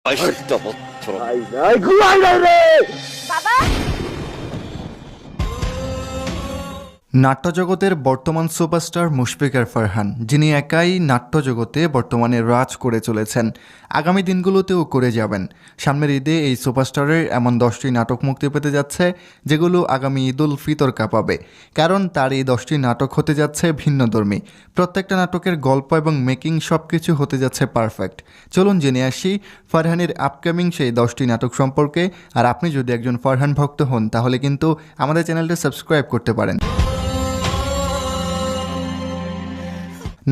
একটা বছর নাই নাই ঘুমাই নাই রে বাবা নাট্যজগতের বর্তমান সুপারস্টার মুশফিকার ফারহান, যিনি একাই নাট্যজগতে বর্তমানে রাজ করে চলেছেন, আগামী দিনগুলোতেও করে যাবেন। সামনের ঈদে এই সুপারস্টারের এমন 10টি নাটক মুক্তি পেতে যাচ্ছে যেগুলো আগামী ঈদ উল ফিতর কাঁপাবে, কারণ তার এই 10টি নাটক হতে যাচ্ছে ভিন্নধর্মী। প্রত্যেকটা নাটকের গল্প এবং মেকিং সব কিছু হতে যাচ্ছে পারফেক্ট। চলুন জেনে আসি ফারহানের আপকামিং সেই 10টি নাটক সম্পর্কে। আর আপনি যদি একজন ফারহান ভক্ত হন তাহলে কিন্তু আমাদের চ্যানেলটা সাবস্ক্রাইব করতে পারেন।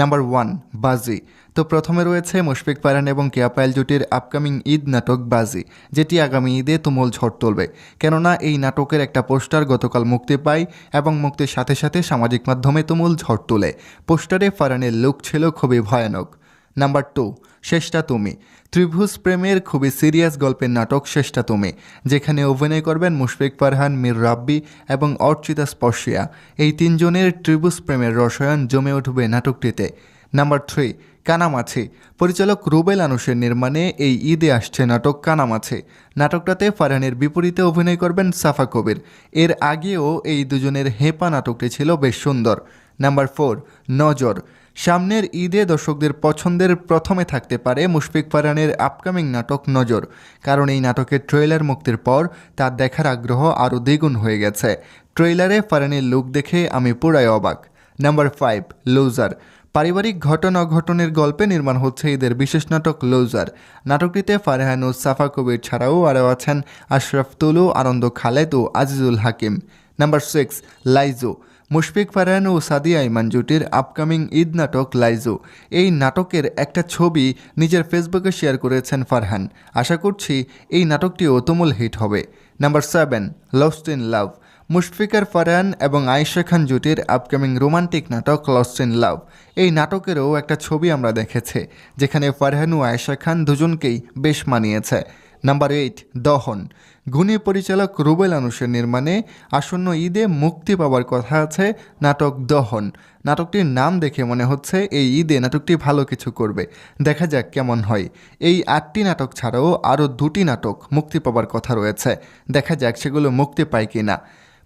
নাম্বার 1, বাজি। তো প্রথমে রয়েছে মুশফিক ফারহান এবং কেয়া পায়েল জুটির আপকামিং ঈদ নাটক বাজি, যেটি আগামী ঈদে তুমুল ঝড় তুলবে। কেননা এই নাটকের একটা পোস্টার গতকাল মুক্তি পায় এবং মুক্তির সাথে সাথে সামাজিক মাধ্যমে তুমুল ঝড় তোলে। পোস্টারে ফারহানের লুক ছিল খুবই ভয়ানক। নাম্বার 2, শেষটা তুমি। ত্রিভুজ প্রেমের খুবই সিরিয়াস গল্পের নাটক শেষটা তুমি, যেখানে অভিনয় করবেন মুশফিক ফারহান, মীর রাব্বি এবং অর্চিতা স্পর্শিয়া। এই তিনজনের ত্রিভুজ প্রেমের রসায়ন জমে উঠবে নাটকটিতে। নাম্বার 3, কানামাছি। পরিচালক রুবেল আনুশের নির্মাণে এই ঈদে আসছে নাটক কানামাছি। নাটকটাতে ফারহানের বিপরীতে অভিনয় করবেন সাফা কবির। এর আগেও এই দুজনের হেপা নাটকটি ছিল বেশ সুন্দর। নাম্বার 4, নজর। সামনের ঈদে দর্শকদের পছন্দের প্রথমে থাকতে পারে মুশফিক ফারহানের আপকামিং নাটক নজর, কারণ এই নাটকের ট্রেলার মুক্তির পর তার দেখার আগ্রহ আরও দ্বিগুণ হয়ে গেছে। ট্রেলারে ফারহানের লুক দেখে আমি পুরাই অবাক। Number 5, loser. পারিবারিক ঘটনা অঘটনের গল্পে নির্মাণ হচ্ছে ঈদের বিশেষ নাটক লুজার। নাটকটিতে ফারহান ও সাফা কবির ছাড়াও আরও আছেন আশরাফ তুলু, আনন্দ খালেদ ও আজিজুল হাকিম। নাম্বার 6, লাইজু। মুশফিক ফারহান ও সাদিয়া ইমান জুটির আপকামিং ঈদ নাটক লাইজু। এই নাটকের একটা ছবি নিজের ফেসবুকে শেয়ার করেছেন ফারহান। আশা করছি এই নাটকটিও তুমুল হিট হবে। Number 7, lost in love. Mushfiqur Farhan এবং আয়েশা খান জুটির আপকামিং রোমান্টিক নাটক লস্ট ইন লাভ। এই নাটকেরও একটা ছবি আমরা দেখেছি, যেখানে ফারহান ও আয়েশা খান দুজনকেই বেশ মানিয়েছে। নাম্বার 8, দহন। গুণী পরিচালক রুবেল আনুশের নির্মাণে আসন্ন ঈদে মুক্তি পাওয়ার কথা আছে নাটক দহন। নাটকটির নাম দেখে মনে হচ্ছে এই ঈদে নাটকটি ভালো কিছু করবে। দেখা যাক কেমন হয়। এই 8টি নাটক ছাড়াও আরও 2টি নাটক মুক্তি পাওয়ার কথা রয়েছে, দেখা যাক সেগুলো মুক্তি পায় কি না।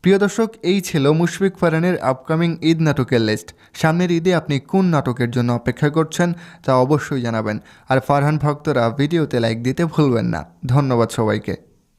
প্রিয় দর্শক, এই ছিল মুশফিক ফারহানের আপকামিং ঈদ নাটকের লিস্ট। সামনের ঈদে আপনি কোন নাটকের জন্য অপেক্ষা করছেন তা অবশ্যই জানাবেন। আর ফারহান ভক্তরা ভিডিওতে লাইক দিতে ভুলবেন না। ধন্যবাদ সবাইকে।